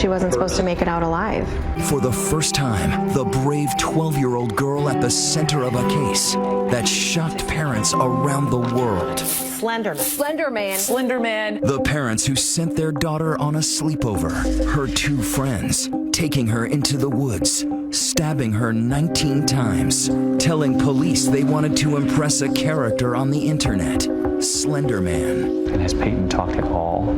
She wasn't supposed to make it out alive. For the first time, the brave 12-year-old girl at the center of a case that shocked parents around the world. Slender Man. Slender Man. The parents who sent their daughter on a sleepover, her two friends, taking her into the woods, stabbing her 19 times, telling police they wanted to impress a character on the internet, Slender Man. And has Peyton talked at all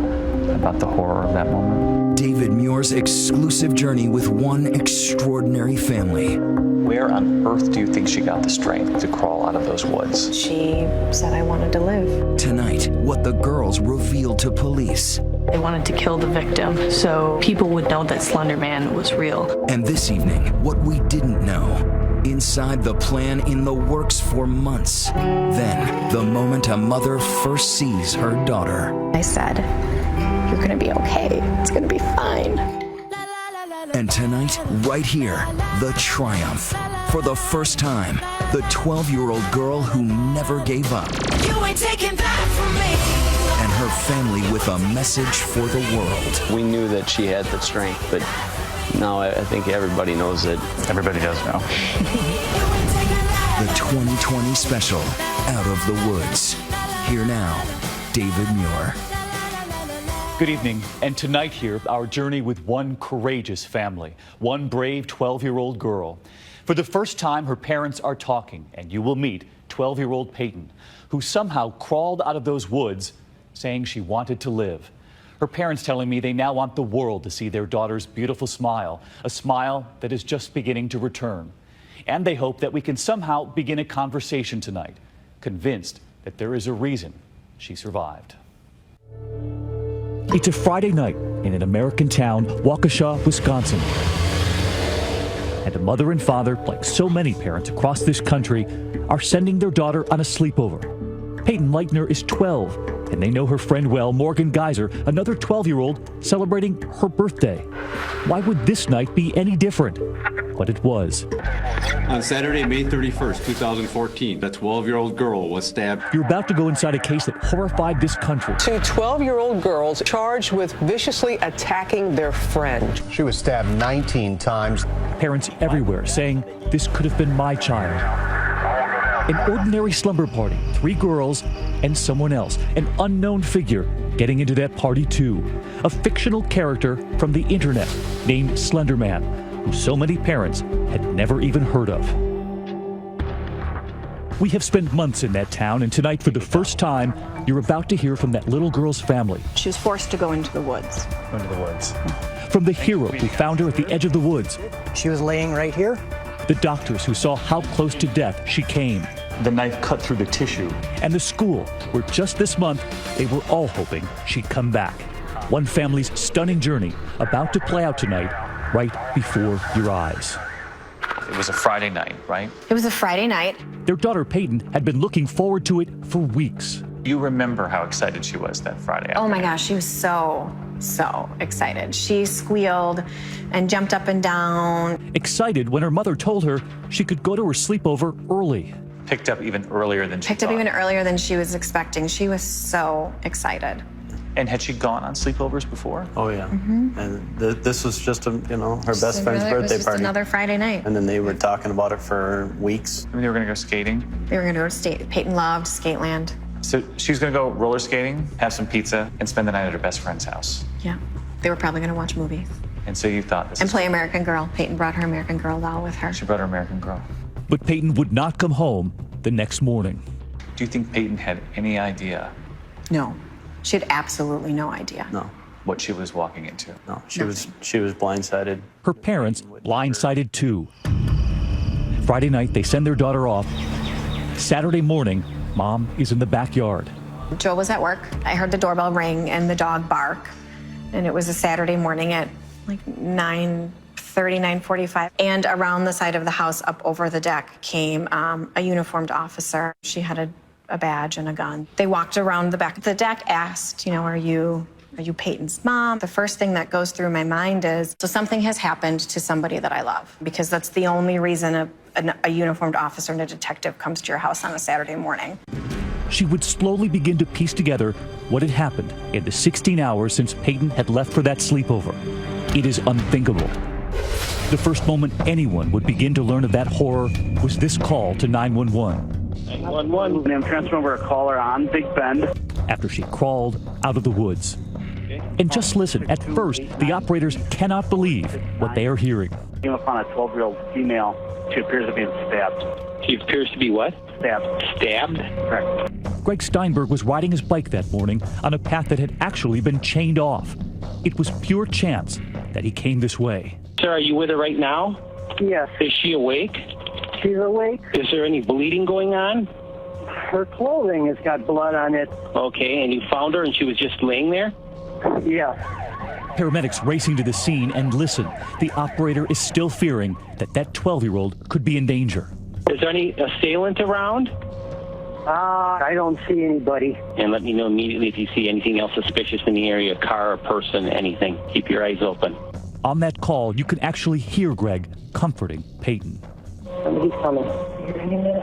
about the horror of that moment? David Muir's exclusive journey with one extraordinary family. Where on earth do you think she got the strength to crawl out of those woods? She said I wanted to live. Tonight, what the girls revealed to police. They wanted to kill the victim so people would know that Slender Man was real. And this evening, what we didn't know. Inside the plan in the works for months. Then, the moment a mother first sees her daughter. I said, "You're gonna be okay. It's gonna be fine." And tonight, right here, the triumph. For the first time, the 12-year-old girl who never gave up. You ain't taking that from me. And her family with a message for the world. We knew that she had the strength, but now I think everybody knows that. Everybody does know. The 2020 special, Out of the Woods. Here now, David Muir. Good evening, and tonight here, our journey with one courageous family, one brave 12-year-old girl. For the first time, her parents are talking, and you will meet 12-year-old Peyton, who somehow crawled out of those woods saying she wanted to live. Her parents telling me they now want the world to see their daughter's beautiful smile, a smile that is just beginning to return. And they hope that we can somehow begin a conversation tonight, convinced that there is a reason she survived. It's a Friday night in an American town, Waukesha, Wisconsin. And a mother and father, like so many parents across this country, are sending their daughter on a sleepover. Peyton Leitner is 12, and they know her friend well, Morgan Geyser, another 12-year-old, celebrating her birthday. Why would this night be any different? But it was. On Saturday, May 31st, 2014, a 12-year-old girl was stabbed. You're about to go inside a case that horrified this country. Two 12-year-old girls charged with viciously attacking their friend. She was stabbed 19 times. Parents everywhere saying, this could have been my child. An ordinary slumber party, 3 girls and someone else, an unknown figure getting into that party too. A fictional character from the internet named Slender Man, who so many parents had never even heard of. We have spent months in that town, and tonight, for the first time, you're about to hear from that little girl's family. She was forced to go into the woods. Into the woods. From the hero who found her at the edge of the woods. She was laying right here. The doctors who saw how close to death she came. The knife cut through the tissue. And the school where just this month they were all hoping she'd come back. One family's stunning journey about to play out tonight, right before your eyes. It was a Friday night, right? It was a Friday night. Their daughter Peyton had been looking forward to it for weeks. You remember how excited she was that Friday afternoon. Oh my gosh, she was so excited. She squealed and jumped up and down. Excited when her mother told her she could go to her sleepover early. Picked up even earlier than she Picked up even earlier than she was expecting. She was so excited. And had she gone on sleepovers before? Oh yeah. And this was just her best friend's birthday It was just party. another Friday night. And then they were talking about it for weeks. I mean, they were going to go skating. They were going to go to state. Peyton loved Skateland. So she was going to go roller skating, have some pizza, and spend the night at her best friend's house. Yeah. They were probably going to watch movies. And so you thought this and play American Girl. Peyton brought her American Girl doll with her. She brought her American Girl. But Peyton would not come home the next morning. Do you think Peyton had any idea? No. She had absolutely no idea. No. What she was walking into? No. She was blindsided. Her parents blindsided too. Friday night, they send their daughter off. Saturday morning, Mom is in the backyard. Joe was at work. I heard the doorbell ring and the dog bark. And it was a Saturday morning at like 9:30, 9:45. And around the side of the house up over the deck came a uniformed officer. She had a badge and a gun. They walked around the back of the deck, asked, are you Peyton's mom? The first thing that goes through my mind is, so something has happened to somebody that I love, because that's the only reason a uniformed officer and a detective comes to your house on a Saturday morning. She would slowly begin to piece together what had happened in the 16 hours since Peyton had left for that sleepover. It is unthinkable. The first moment anyone would begin to learn of that horror was this call to 911. 911. I'm transferring over a caller on Big Bend. After she crawled out of the woods. And just listen, at first, the operators cannot believe what they are hearing. Came upon a 12-year-old female. She appears to be stabbed. She appears to be what? Stabbed. Stabbed? Correct. Greg Steinberg was riding his bike that morning on a path that had actually been chained off. It was pure chance that he came this way. Sir, are you with her right now? Yes. Is she awake? She's awake. Is there any bleeding going on? Her clothing has got blood on it. Okay, and you found her and she was just laying there? Yes. Paramedics racing to the scene, and listen, the operator is still fearing that 12-year-old could be in danger. Is there any assailant around? I don't see anybody. And let me know immediately if you see anything else suspicious in the area, a car, a person, anything. Keep your eyes open. On that call, you can actually hear Greg comforting Peyton. Somebody's coming. Any minute.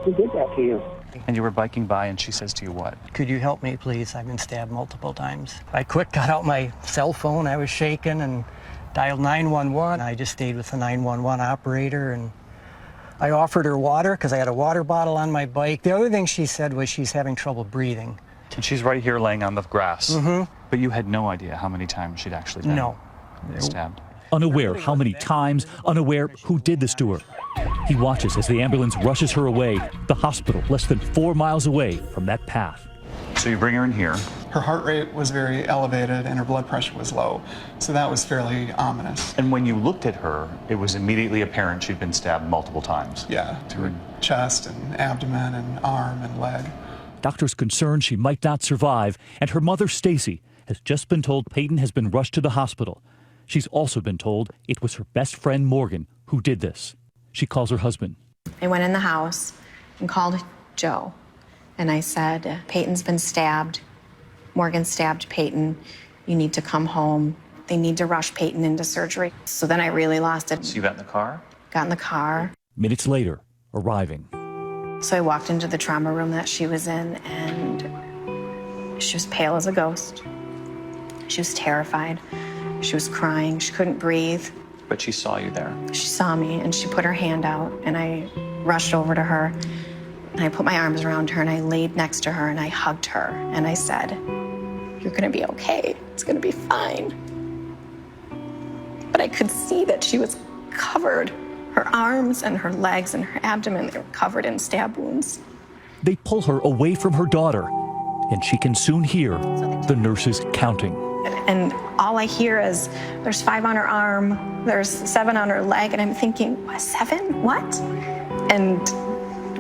Who did that to you? And you were biking by and she says to you what? Could you help me, please? I've been stabbed multiple times. I quick got out my cell phone. I was shaking and dialed 911. I just stayed with the 911 operator, and I offered her water because I had a water bottle on my bike. The other thing she said was she's having trouble breathing. And she's right here laying on the grass. Mm-hmm. But you had no idea how many times she'd actually been stabbed. Unaware how many times, unaware who did this to her. He watches as the ambulance rushes her away, the hospital less than 4 miles away from that path. So you bring her in here. Her heart rate was very elevated and her blood pressure was low, so that was fairly ominous. And when you looked at her, it was immediately apparent she'd been stabbed multiple times. Yeah, to her chest and abdomen and arm and leg. Doctors concerned she might not survive, and her mother, Stacy, has just been told Peyton has been rushed to the hospital. She's also been told it was her best friend, Morgan, who did this. She calls her husband. I went in the house and called Joe, and I said, Peyton's been stabbed. Morgan stabbed Peyton. You need to come home. They need to rush Peyton into surgery. So then I really lost it. So you got in the car? Got in the car. Minutes later, arriving. So I walked into the trauma room that she was in, and she was pale as a ghost. She was terrified. She was crying. She couldn't breathe. But she saw you there. She saw me, and she put her hand out, and I rushed over to her, and I put my arms around her, and I laid next to her, and I hugged her, and I said, "You're gonna be okay. It's gonna be fine." But I could see that she was covered. Her arms and her legs and her abdomen, they were covered in stab wounds. They pull her away from her daughter, and she can soon hear the nurses counting. And all I hear is, there's 5 on her arm, there's 7 on her leg, and I'm thinking, what, 7? What? And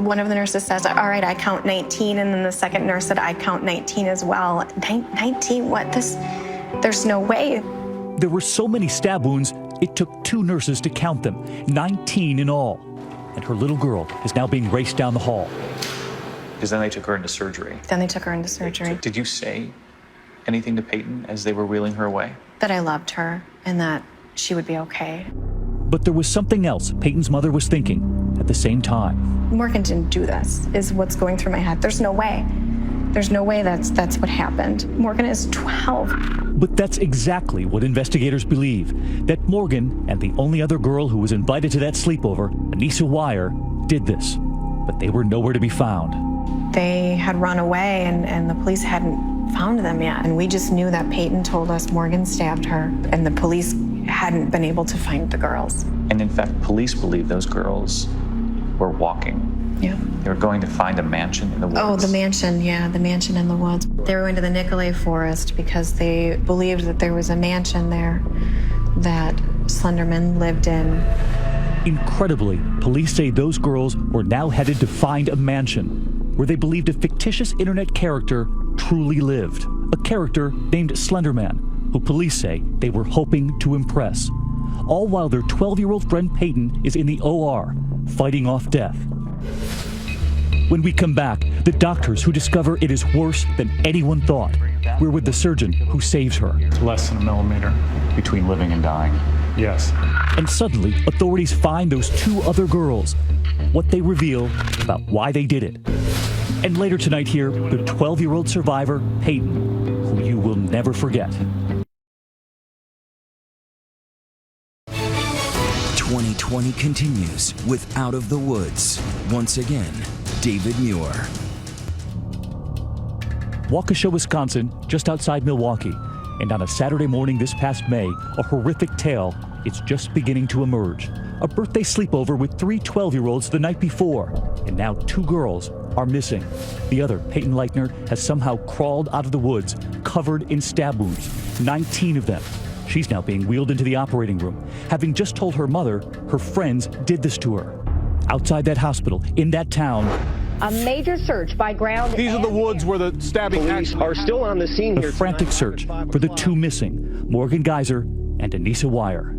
one of the nurses says, all right, I count 19, and then the second nurse said, I count 19 as well. 19? What? There's no way. There were so many stab wounds, it took 2 nurses to count them, 19 in all. And her little girl is now being raced down the hall. Because then they took her into surgery. Then they took her into surgery. Did you say anything to Peyton as they were wheeling her away? That I loved her and that she would be okay. But there was something else Peyton's mother was thinking at the same time. Morgan didn't do this, is what's going through my head. There's no way. There's no way that's what happened. Morgan is 12. But that's exactly what investigators believe, that Morgan and the only other girl who was invited to that sleepover, Anissa Wire, did this. But they were nowhere to be found. They had run away and the police hadn't found them yet. And we just knew that Peyton told us Morgan stabbed her and the police hadn't been able to find the girls. And in fact, police believe those girls were walking. Yeah. They were going to find a mansion in the woods. Oh, the mansion, yeah, the mansion in the woods. They were going to the Nicolay Forest because they believed that there was a mansion there that Slenderman lived in. Incredibly, police say those girls were now headed to find a mansion where they believed a fictitious internet character truly lived. A character named Slenderman, who police say they were hoping to impress. All while their 12-year-old friend Peyton is in the OR, fighting off death. When we come back, the doctors who discover it is worse than anyone thought. We're with the surgeon who saves her. It's less than a millimeter between living and dying. Yes. And suddenly, authorities find those 2 other girls. What they reveal about why they did it. And later tonight here, the 12-year-old survivor, Peyton, who you will never forget. 2020 continues with Out of the Woods. Once again, David Muir. Waukesha, Wisconsin, just outside Milwaukee. And on a Saturday morning this past May, a horrific tale is just beginning to emerge. A birthday sleepover with 3 12-year-olds the night before. And now 2 girls are missing. The other, Peyton Leichner, has somehow crawled out of the woods, covered in stab wounds, 19 of them. She's now being wheeled into the operating room, having just told her mother her friends did this to her. Outside that hospital, in that town, a major search by ground. These are the woods where the stabbing Police are still on the scene here. A frantic search for the 2 missing, Morgan Geyser and Anissa Wire.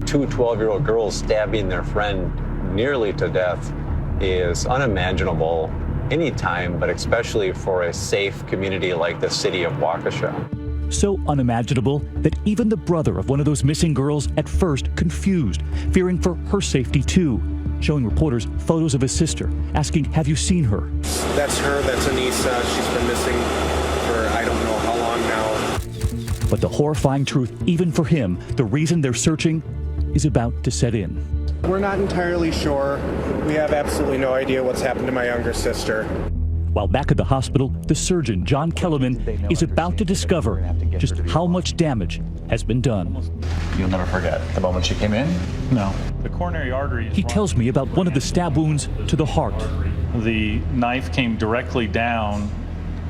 2 12-year-old girls stabbing their friend nearly to death is unimaginable anytime, but especially for a safe community like the city of Waukesha. So unimaginable that even the brother of one of those missing girls at first confused, fearing for her safety too, showing reporters photos of his sister, asking, have you seen her? That's her, that's Anissa. She's been missing for I don't know how long now. But the horrifying truth, even for him, the reason they're searching is about to set in. We're not entirely sure. We have absolutely no idea what's happened to my younger sister. While back at the hospital, the surgeon, John Kellerman, is about to discover just how much damage has been done. You'll never forget the moment she came in? No. The coronary artery is He tells me about one of the stab wounds to the heart. The knife came directly down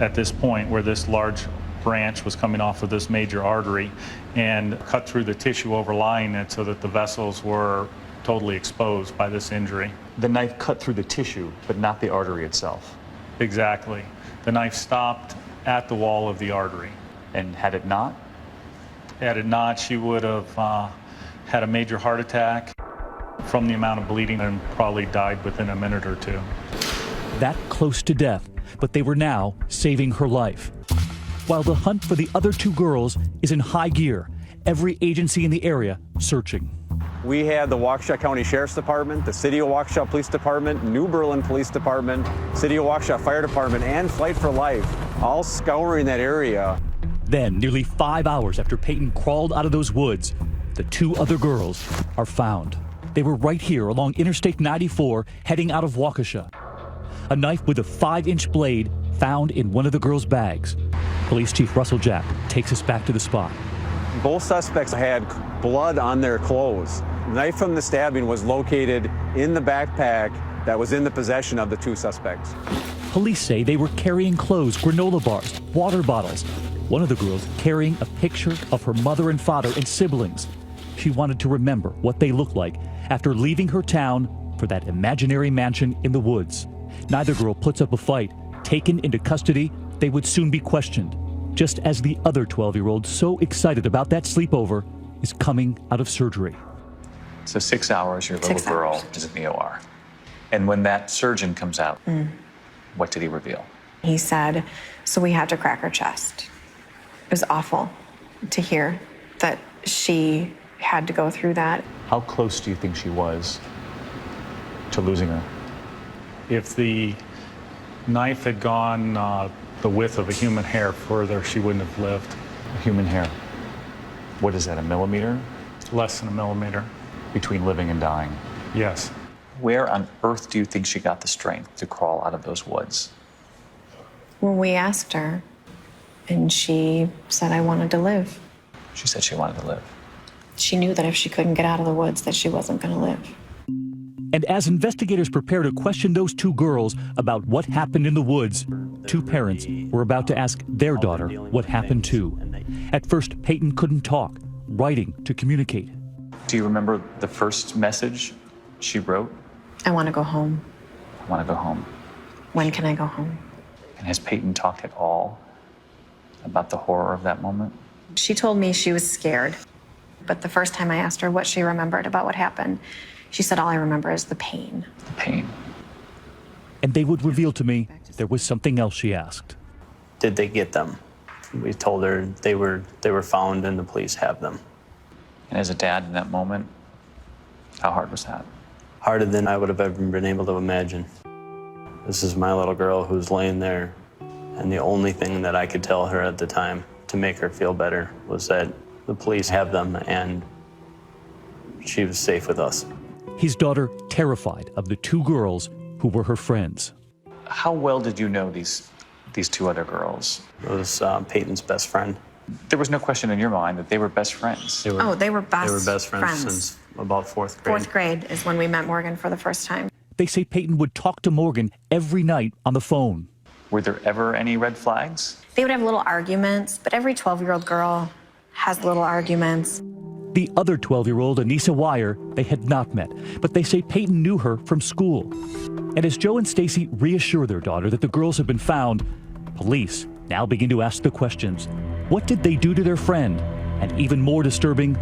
at this point where this large branch was coming off of this major artery and cut through the tissue overlying it so that the vessels were totally exposed by this injury. The knife cut through the tissue, but not the artery itself. Exactly. The knife stopped at the wall of the artery. And had it not? Had it not, she would have had a major heart attack from the amount of bleeding and probably died within a minute or 2. That close to death, but they were now saving her life. While the hunt for the other 2 girls is in high gear, every agency in the area searching. We had the Waukesha County Sheriff's Department, the City of Waukesha Police Department, New Berlin Police Department, City of Waukesha Fire Department, and Flight for Life, all scouring that area. Then, nearly 5 hours after Peyton crawled out of those woods, the 2 other girls are found. They were right here along Interstate 94, heading out of Waukesha. A knife with a 5-inch blade found in one of the girls' bags. Police Chief Russell Jack takes us back to the spot. Both suspects had blood on their clothes. The knife from the stabbing was located in the backpack that was in the possession of the 2 suspects. Police say they were carrying clothes, granola bars, water bottles. One of the girls carrying a picture of her mother and father and siblings. She wanted to remember what they looked like after leaving her town for that imaginary mansion in the woods. Neither girl puts up a fight. Taken into custody, they would soon be questioned, just as the other 12-year-old, so excited about that sleepover, is coming out of surgery. So 6 hours, your little girl is in the OR. And when that surgeon comes out, what did he reveal? He said, so we had to crack her chest. It was awful to hear that she had to go through that. How close do you think she was to losing her? If the knife had gone the width of a human hair further, she wouldn't have lived. Human hair. What is that, a millimeter? Less than a millimeter. Between living and dying? Yes. Where on earth do you think she got the strength to crawl out of those woods? Well, we asked her, and she said, I wanted to live. She said she wanted to live. She knew that if she couldn't get out of the woods, that she wasn't going to live. And as investigators prepare to question those 2 girls about what happened in the woods, 2 parents were about to ask their daughter what happened too. At first, Peyton couldn't talk, writing to communicate. Do you remember the first message she wrote? I want to go home. I want to go home. When can I go home? And has Peyton talked at all about the horror of that moment? She told me she was scared. But the first time I asked her what she remembered about what happened, she said, all I remember is the pain. The pain. And they would reveal to me there was something else she asked. Did they get them? We told her they were found and the police have them. And as a dad in that moment, how hard was that? Harder than I would have ever been able to imagine. This is my little girl who's laying there, and the only thing that I could tell her at the time to make her feel better was that the police have them and she was safe with us. His daughter terrified of the two girls who were her friends. How well did you know these two other girls? It was Peyton's best friend. There was no question in your mind that they were best friends. They were best friends since about fourth grade. Fourth grade is when we met Morgan for the first time. They say Peyton would talk to Morgan every night on the phone. Were there ever any red flags? They would have little arguments, but every 12-year-old girl has little arguments. The other 12-year-old, Anissa Wire, they had not met, but they say Peyton knew her from school. And as Joe and Stacy reassure their daughter that the girls have been found, police now begin to ask the questions. What did they do to their friend? And even more disturbing,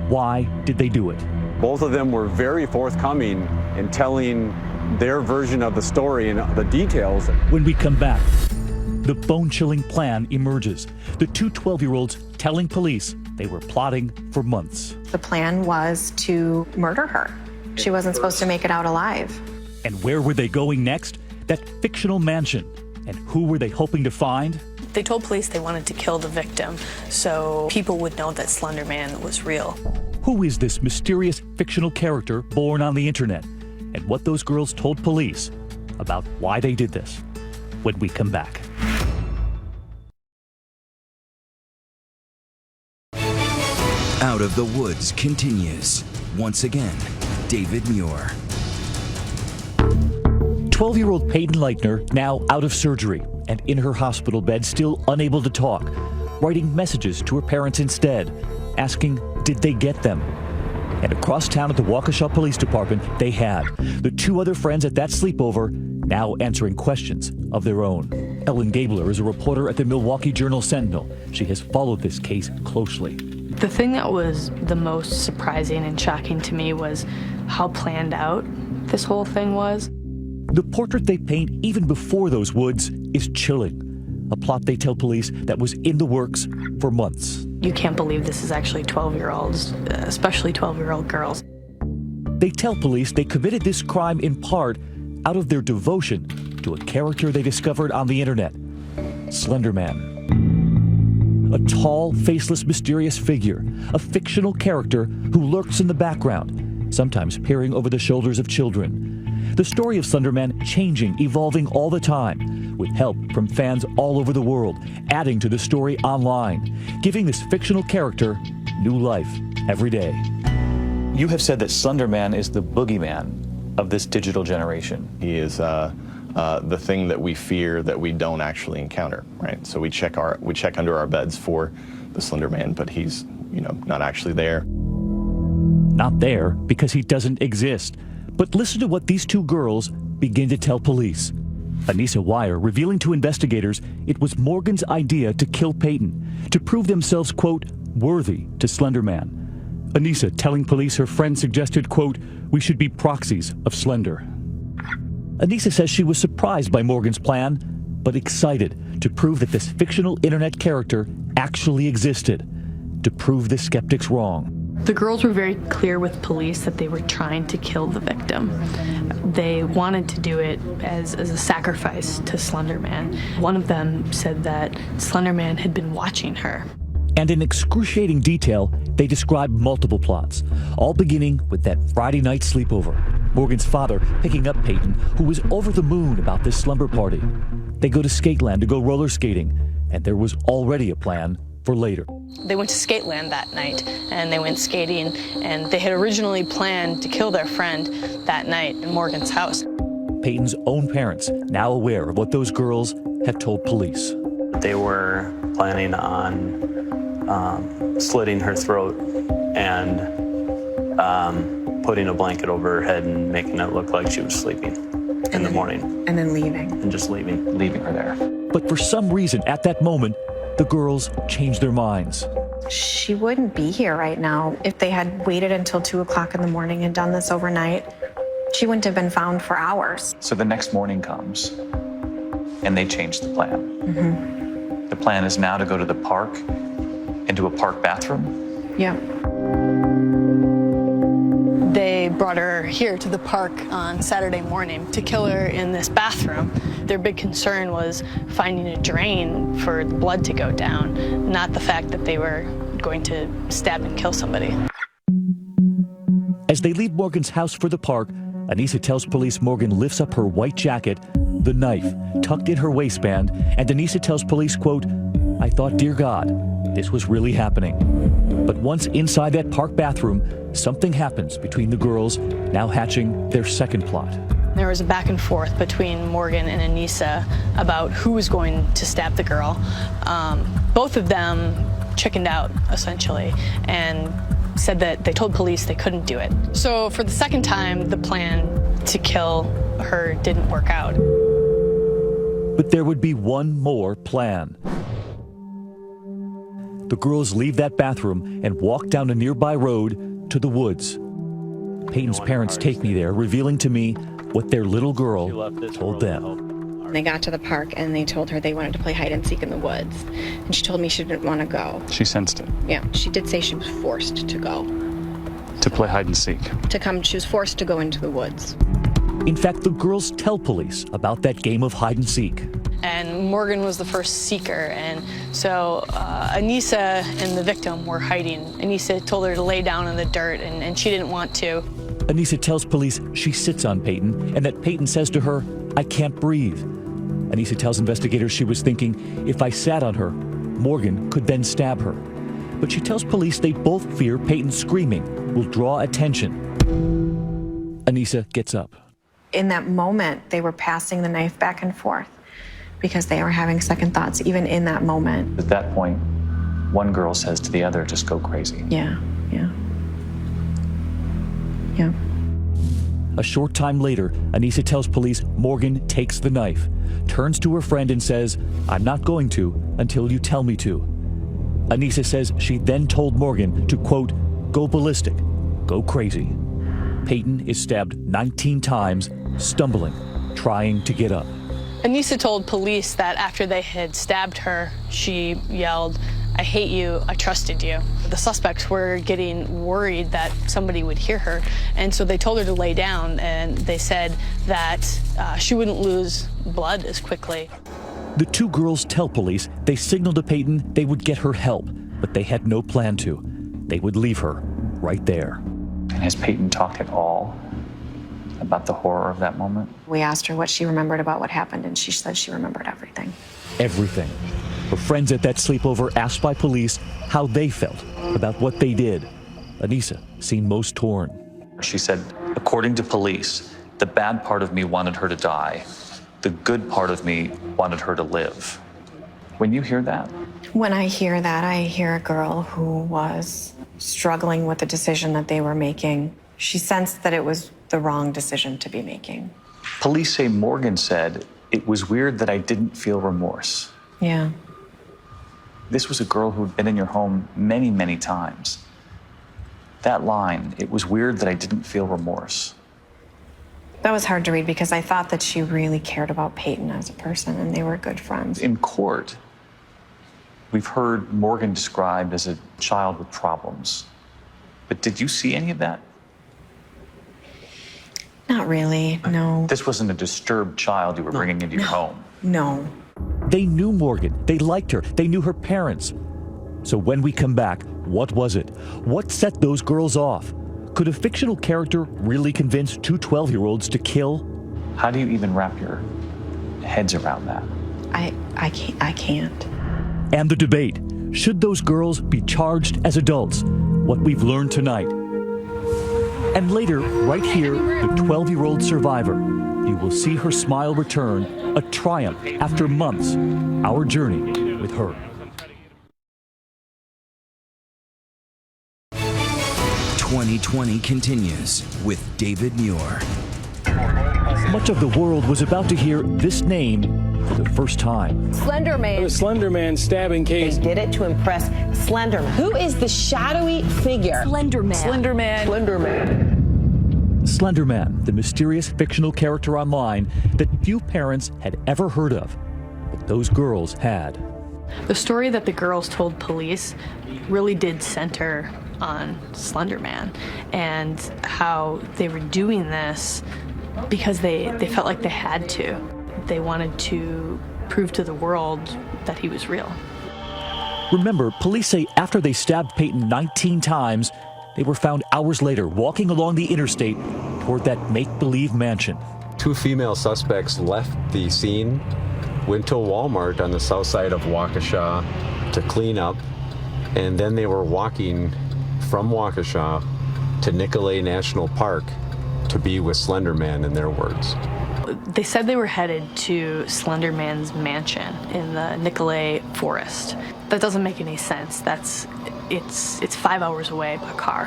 why did they do it? Both of them were very forthcoming in telling their version of the story and the details. When we come back, the bone-chilling plan emerges. The two 12-year-olds telling police they were plotting for months. The plan was to murder her. She wasn't supposed to make it out alive. And where were they going next? That fictional mansion. And who were they hoping to find? They told police they wanted to kill the victim so people would know that Slender Man was real. Who is this mysterious fictional character born on the internet? And what those girls told police about why they did this when we come back. Out of the Woods continues. Once again, David Muir. 12-year-old Peyton Leitner now out of surgery and in her hospital bed, still unable to talk, writing messages to her parents instead, asking, did they get them? And across town at the Waukesha Police Department, they had. The two other friends at that sleepover now answering questions of their own. Ellen Gabler is a reporter at the Milwaukee Journal-Sentinel. She has followed this case closely. The thing that was the most surprising and shocking to me was how planned out this whole thing was. The portrait they paint even before those woods is chilling. A plot, they tell police, that was in the works for months. You can't believe this is actually 12-year-olds, especially 12-year-old girls. They tell police they committed this crime in part out of their devotion to a character they discovered on the internet, Slender Man. A tall, faceless, mysterious figure, a fictional character who lurks in the background, sometimes peering over the shoulders of children. The story of Slender Man changing, evolving all the time, with help from fans all over the world, adding to the story online, giving this fictional character new life every day. You have said that Slender Man is the boogeyman of this digital generation. He is the thing that we fear that we don't actually encounter, right? So we check under our beds for the Slender Man, but he's, not actually there. Not there because he doesn't exist. But listen to what these two girls begin to tell police. Anissa Wire revealing to investigators it was Morgan's idea to kill Peyton, to prove themselves, quote, worthy to Slender Man. Anissa telling police her friend suggested, quote, we should be proxies of Slender. Anissa says she was surprised by Morgan's plan, but excited to prove that this fictional internet character actually existed, to prove the skeptics wrong. The girls were very clear with police that they were trying to kill the victim. They wanted to do it as a sacrifice to Slender Man. One of them said that Slender Man had been watching her. And in excruciating detail, they describe multiple plots, all beginning with that Friday night sleepover. Morgan's father picking up Peyton, who was over the moon about this slumber party. They go to Skateland to go roller skating, and there was already a plan for later. They went to Skateland that night, and they went skating, and they had originally planned to kill their friend that night in Morgan's house. Peyton's own parents, now aware of what those girls had told police. They were planning on slitting her throat and putting a blanket over her head and making it look like she was sleeping in the morning. And then leaving. And just leaving. Leaving her there. But for some reason, at that moment, the girls changed their minds. She wouldn't be here right now. If they had waited until 2 o'clock in the morning and done this overnight, she wouldn't have been found for hours. So the next morning comes, and they change the plan. Mm-hmm. The plan is now to go to the park, into a park bathroom? Yeah. They brought her here to the park on Saturday morning to kill her in this bathroom. Their big concern was finding a drain for the blood to go down, not the fact that they were going to stab and kill somebody. As they leave Morgan's house for the park, Anissa tells police Morgan lifts up her white jacket, the knife tucked in her waistband, and Anissa tells police, quote, "I thought, dear God, this was really happening." But once inside that park bathroom, something happens between the girls, now hatching their second plot. There was a back and forth between Morgan and Anissa about who was going to stab the girl. Both of them chickened out, essentially, and said that they told police they couldn't do it. So for the second time, the plan to kill her didn't work out. But there would be one more plan. The girls leave that bathroom and walk down a nearby road to the woods. Peyton's parents take me there, revealing to me what their little girl told them. They got to the park and they told her they wanted to play hide and seek in the woods. And she told me she didn't want to go. She sensed it. Yeah, she did say she was forced to go. To play hide and seek. She was forced to go into the woods. In fact, the girls tell police about that game of hide and seek. And Morgan was the first seeker, and so Anissa and the victim were hiding. Anissa told her to lay down in the dirt, and she didn't want to. Anissa tells police she sits on Peyton and that Peyton says to her, "I can't breathe." Anissa tells investigators she was thinking, if I sat on her, Morgan could then stab her. But she tells police they both fear Peyton's screaming will draw attention. Anissa gets up. In that moment, they were passing the knife back and forth because they were having second thoughts, even in that moment. At that point, one girl says to the other, just go crazy. Yeah. A short time later, Anissa tells police Morgan takes the knife, turns to her friend and says, "I'm not going to until you tell me to." Anissa says she then told Morgan to, quote, "go ballistic, go crazy." Peyton is stabbed 19 times, stumbling, trying to get up. Anissa told police that after they had stabbed her, she yelled, "I hate you, I trusted you." The suspects were getting worried that somebody would hear her, and so they told her to lay down, and they said that she wouldn't lose blood as quickly. The two girls tell police they signaled to Peyton they would get her help, but they had no plan to. They would leave her right there. And has Peyton talked at all about the horror of that moment? We asked her what she remembered about what happened, and she said she remembered everything. Everything. Her friends at that sleepover asked by police how they felt about what they did. Anissa seemed most torn. She said, according to police, the bad part of me wanted her to die. The good part of me wanted her to live. When you hear that? When I hear that, I hear a girl who was struggling with the decision that they were making. She sensed that it was the wrong decision to be making. Police say Morgan said, "It was weird that I didn't feel remorse." Yeah. This was a girl who'd been in your home many, many times. That line, "It was weird that I didn't feel remorse." That was hard to read because I thought that she really cared about Peyton as a person and they were good friends. In court, we've heard Morgan described as a child with problems. But did you see any of that? Not really, no. This wasn't a disturbed child you were bringing into your home. No. They knew Morgan. They liked her. They knew her parents. So when we come back, what was it? What set those girls off? Could a fictional character really convince two 12-year-olds to kill? How do you even wrap your heads around that? I can't. And the debate. Should those girls be charged as adults? What we've learned tonight. And later, right here, the 12-year-old survivor. You will see her smile return, a triumph after months. Our journey with her. 2020 continues with David Muir. Much of the world was about to hear this name for the first time. Slender Man. The Slender Man stabbing case. They did it to impress Slender Man. Who is the shadowy figure? Slender Man. Slender Man. Slender Man, the mysterious fictional character online that few parents had ever heard of, but those girls had. The story that the girls told police really did center on Slender Man and how they were doing this because they felt like they had to. They wanted to prove to the world that he was real. Remember, police say after they stabbed Peyton 19 times, They were found hours later walking along the interstate toward that make-believe mansion. 2 female suspects left the scene, went to a Walmart on the south side of Waukesha to clean up, and then they were walking from Waukesha to Nicolet National Park to be with Slender Man, in their words. They said they were headed to Slender Man's mansion in the Nicolet forest. That doesn't make any sense. It's 5 hours away by car.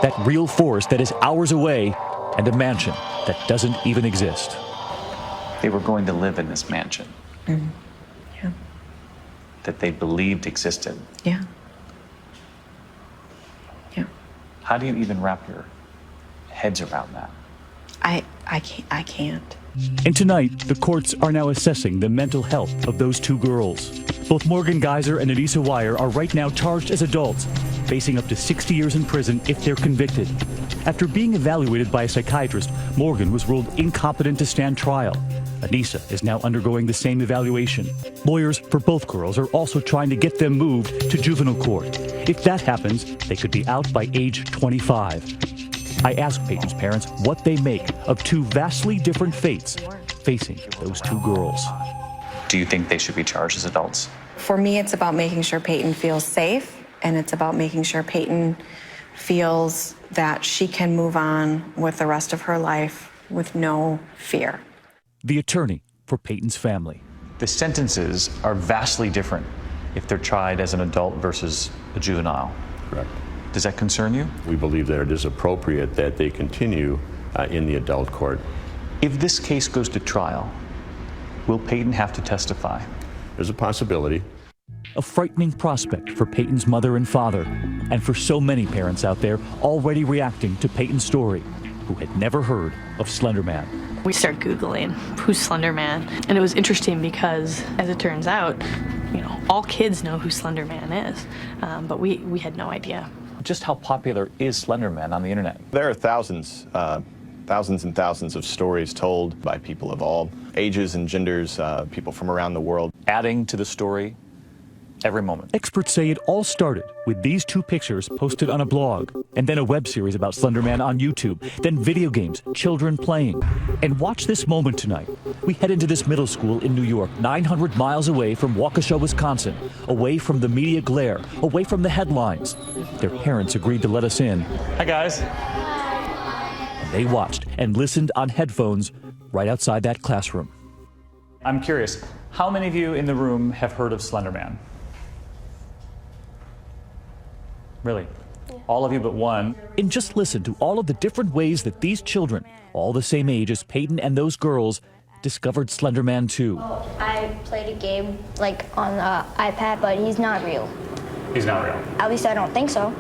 That real forest that is hours away, and a mansion that doesn't even exist. They were going to live in this mansion Yeah. that they believed existed. Yeah. Yeah. How do you even wrap your heads around that? I can't. And tonight, the courts are now assessing the mental health of those 2 girls. Both Morgan Geyser and Anissa Weier are right now charged as adults, facing up to 60 years in prison if they're convicted. After being evaluated by a psychiatrist, Morgan was ruled incompetent to stand trial. Anissa is now undergoing the same evaluation. Lawyers for both girls are also trying to get them moved to juvenile court. If that happens, they could be out by age 25. I asked Peyton's parents what they make of 2 vastly different fates facing those 2 girls. Do you think they should be charged as adults? For me, it's about making sure Peyton feels safe, and it's about making sure Peyton feels that she can move on with the rest of her life with no fear. The attorney for Peyton's family. The sentences are vastly different if they're tried as an adult versus a juvenile. Correct. Does that concern you? We believe that it is appropriate that they continue in the adult court. If this case goes to trial, will Peyton have to testify? There's a possibility. A frightening prospect for Peyton's mother and father, and for so many parents out there already reacting to Peyton's story, who had never heard of Slender Man. We started Googling who's Slender Man, and it was interesting because, as it turns out, all kids know who Slender Man is, but we had no idea. Just how popular is Slender Man on the internet? There are thousands and thousands of stories told by people of all ages and genders, people from around the world. Adding to the story every moment. Experts say it all started with these 2 pictures posted on a blog, and then a web series about Slender Man on YouTube, then video games, children playing. And watch this moment tonight. We head into this middle school in New York, 900 miles away from Waukesha, Wisconsin, away from the media glare, away from the headlines. Their parents agreed to let us in. Hi, guys. And they watched and listened on headphones right outside that classroom. I'm curious, how many of you in the room have heard of Slender Man? Really? Yeah. All of you but one. And just listen to all of the different ways that these children, all the same age as Peyton and those girls, discovered Slender Man too. I played a game on the iPad, but he's not real. He's not real? At least I don't think so.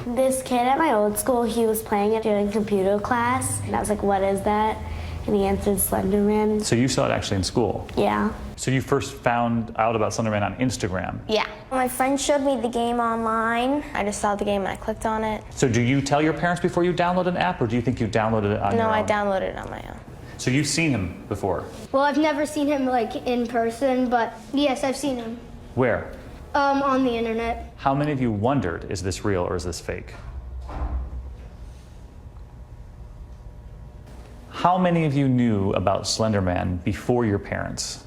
This kid at my old school, he was playing it during computer class, and I was like, what is that? And he answered Slender Man. So you saw it actually in school? Yeah. So you first found out about Slender Man on Instagram? Yeah. My friend showed me the game online. I just saw the game and I clicked on it. So do you tell your parents before you download an app, or do you think you downloaded it on your own? No, I downloaded it on my own. So you've seen him before? Well, I've never seen him in person, but yes, I've seen him. Where? On the internet. How many of you wondered, is this real or is this fake? How many of you knew about Slender Man before your parents?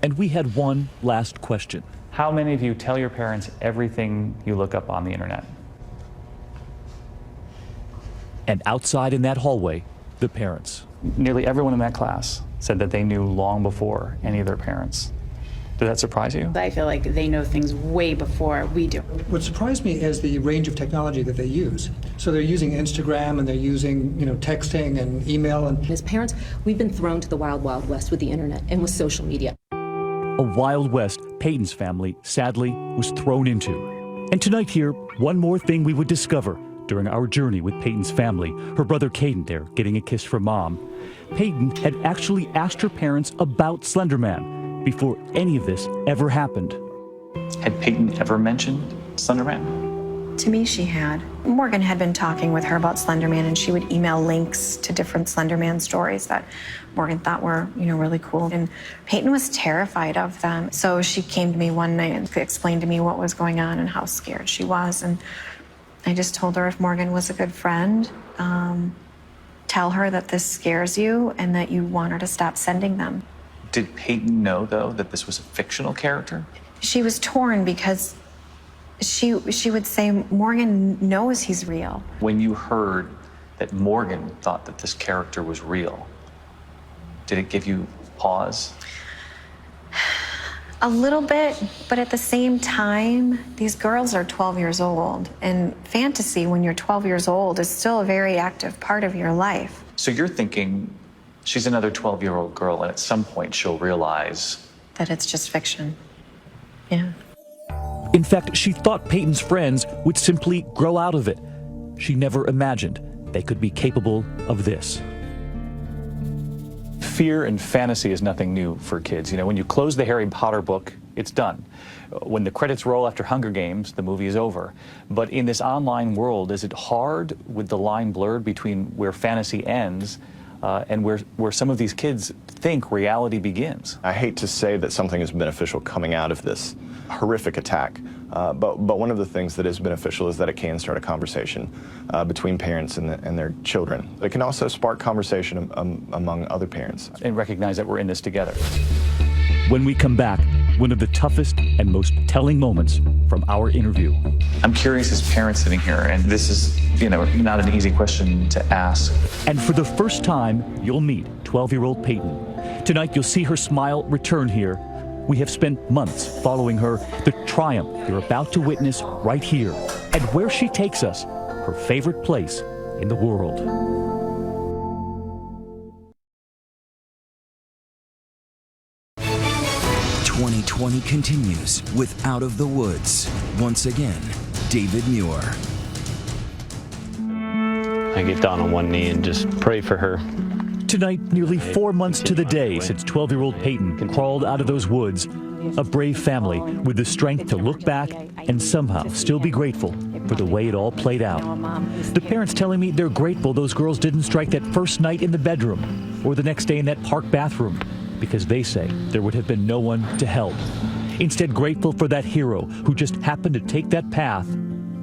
And we had one last question. How many of you tell your parents everything you look up on the internet? And outside in that hallway, the parents. Nearly everyone in that class said that they knew long before any of their parents. Did that surprise you? I feel like they know things way before we do. What surprised me is the range of technology that they use. So they're using Instagram and they're using, texting and email. And as parents, we've been thrown to the wild, wild west with the internet and with social media. A Wild West Peyton's family, sadly, was thrown into. And tonight here, one more thing we would discover during our journey with Peyton's family, her brother Caden there getting a kiss from Mom. Peyton had actually asked her parents about Slender Man before any of this ever happened. Had Peyton ever mentioned Slender Man? To me, she had. Morgan had been talking with her about Slender Man, and she would email links to different Slender Man stories that Morgan thought were, really cool. And Peyton was terrified of them. So she came to me one night and explained to me what was going on and how scared she was. And I just told her if Morgan was a good friend, tell her that this scares you and that you want her to stop sending them. Did Peyton know, though, that this was a fictional character? She was torn because she would say, Morgan knows he's real. When you heard that Morgan thought that this character was real, did it give you pause? A little bit, but at the same time, these girls are 12 years old, and fantasy when you're 12 years old is still a very active part of your life. So you're thinking she's another 12-year-old girl, and at some point she'll realize that it's just fiction. Yeah. In fact, she thought Peyton's friends would simply grow out of it. She never imagined they could be capable of this. Fear and fantasy is nothing new for kids. When you close the Harry Potter book, it's done. When the credits roll after Hunger Games, the movie is over. But in this online world, is it hard with the line blurred between where fantasy ends and where some of these kids think reality begins? I hate to say that something is beneficial coming out of this horrific attack, but one of the things that is beneficial is that it can start a conversation between parents and their children. It can also spark conversation among other parents. And recognize that we're in this together. When we come back, one of the toughest and most telling moments from our interview. I'm curious as parents sitting here, and this is, not an easy question to ask. And for the first time, you'll meet 12-year-old Peyton. Tonight, you'll see her smile return here. We have spent months following her, the triumph you're about to witness right here, and where she takes us, her favorite place in the world. 2020 continues with Out of the Woods. Once again, David Muir. I get down on one knee and just pray for her. Tonight, nearly 4 months to the day since 12-year-old Peyton crawled out of those woods, a brave family with the strength to look back and somehow still be grateful for the way it all played out. The parents telling me they're grateful those girls didn't strike that first night in the bedroom or the next day in that park bathroom, because they say there would have been no one to help. Instead, grateful for that hero who just happened to take that path,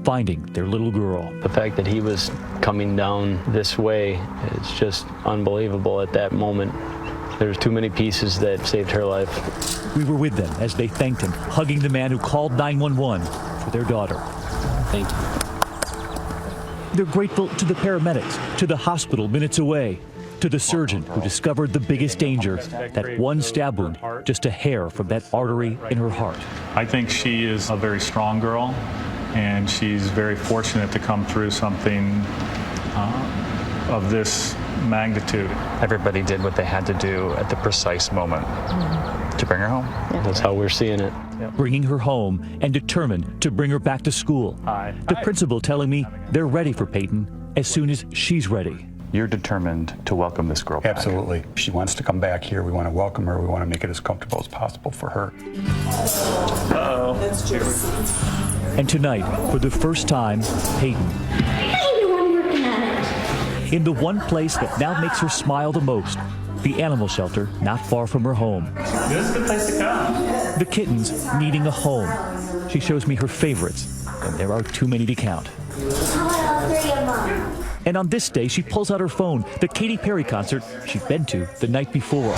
finding their little girl. The fact that he was coming down this way is just unbelievable at that moment. There's too many pieces that saved her life. We were with them as they thanked him, hugging the man who called 911 for their daughter. Thank you. They're grateful to the paramedics, to the hospital minutes away, to the surgeon who discovered the biggest danger, that one stab wound, just a hair from that artery in her heart. I think she is a very strong girl, and she's very fortunate to come through something of this magnitude. Everybody did what they had to do at the precise moment to bring her home. Yeah. That's how we're seeing it. Yep. Bringing her home and determined to bring her back to school. The principal telling me they're ready for Peyton as soon as she's ready. You're determined to welcome this girl back. Absolutely. She wants to come back here. We want to welcome her. We want to make it as comfortable as possible for her. Uh-oh. And tonight, for the first time, Peyton. In the one place that now makes her smile the most, the animal shelter not far from her home. This is the place to come. The kittens needing a home. She shows me her favorites, and there are too many to count. And on this day, she pulls out her phone, the Katy Perry concert she'd been to the night before.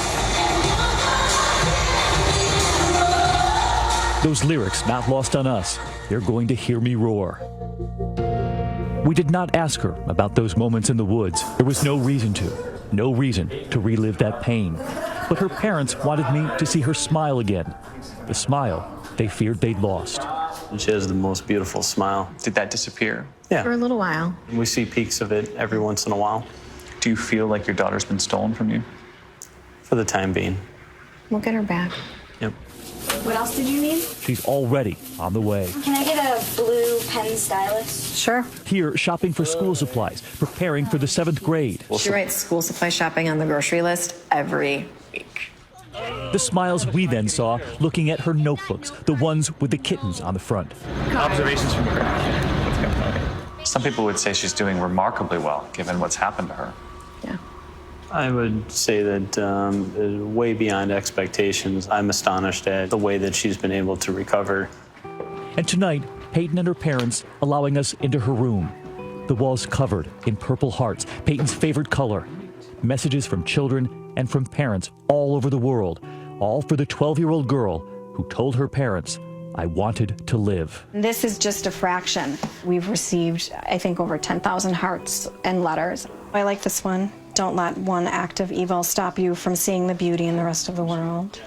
Those lyrics not lost on us. They're going to hear me roar. We did not ask her about those moments in the woods. There was no reason to relive that pain. But her parents wanted me to see her smile again, the smile they feared they'd lost. She has the most beautiful smile. Did that disappear? Yeah. For a little while. We see peaks of it every once in a while. Do you feel like your daughter's been stolen from you? For the time being. We'll get her back. Yep. What else did you need? She's already on the way. Can I get a blue pen stylus? Sure. Here, shopping for school supplies, preparing for the 7th grade. She writes school supply shopping on the grocery list every week. The smiles we then saw looking at her notebooks, the ones with the kittens on the front. Observations from the ground. Some people would say she's doing remarkably well, given what's happened to her. I would say that way beyond expectations. I'm astonished at the way that she's been able to recover. And tonight, Peyton and her parents allowing us into her room. The walls covered in Purple Hearts, Peyton's favorite color. Messages from children and from parents all over the world, all for the 12-year-old girl who told her parents, "I wanted to live." This is just a fraction. We've received, I think, over 10,000 hearts and letters. I like this one. Don't let one act of evil stop you from seeing the beauty in the rest of the world.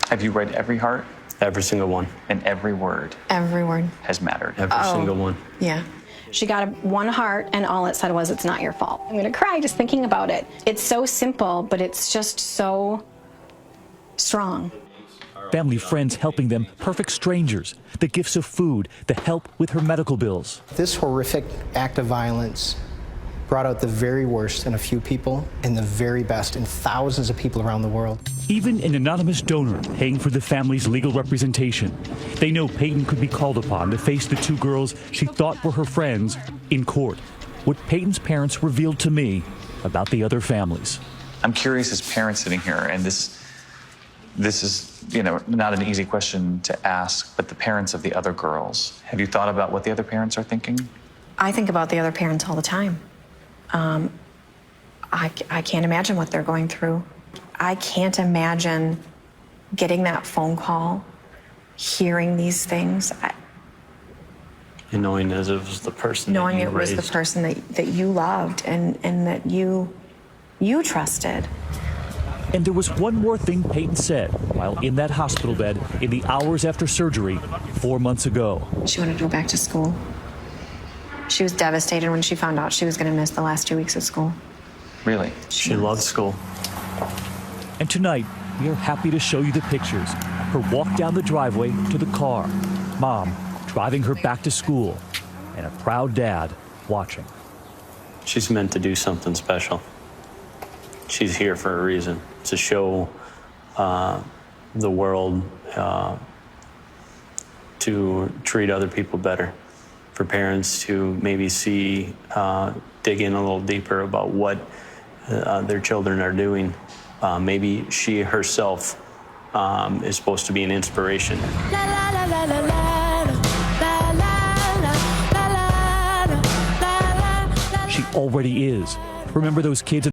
Have you read every heart? Every single one. And every word? Every word. Has mattered? Every single one. Yeah. She got one heart, and all it said was, "It's not your fault." I'm gonna cry just thinking about it. It's so simple, but it's just so strong. Family, friends helping them, perfect strangers, the gifts of food, the help with her medical bills. This horrific act of violence brought out the very worst in a few people and the very best in thousands of people around the world. Even an anonymous donor paying for the family's legal representation. They know Peyton could be called upon to face the two girls she thought were her friends in court. What Peyton's parents revealed to me about the other families. I'm curious as parents sitting here, and this is, not an easy question to ask, but the parents of the other girls, have you thought about what the other parents are thinking? I think about the other parents all the time. I can't imagine what they're going through. I can't imagine getting that phone call, hearing these things. And knowing as it was the person Knowing that you it was raised. the person that you loved and that you trusted. And there was one more thing Peyton said while in that hospital bed in the hours after surgery 4 months ago. She wanted to go back to school. She was devastated when she found out she was going to miss the last 2 weeks of school. Really? She loved school. And tonight, we are happy to show you the pictures. Her walk down the driveway to the car. Mom driving her back to school. And a proud dad watching. She's meant to do something special. She's here for a reason, to show the world to treat other people better. For parents to maybe see, dig in a little deeper about what their children are doing. Maybe she herself is supposed to be an inspiration. She already is. Remember those kids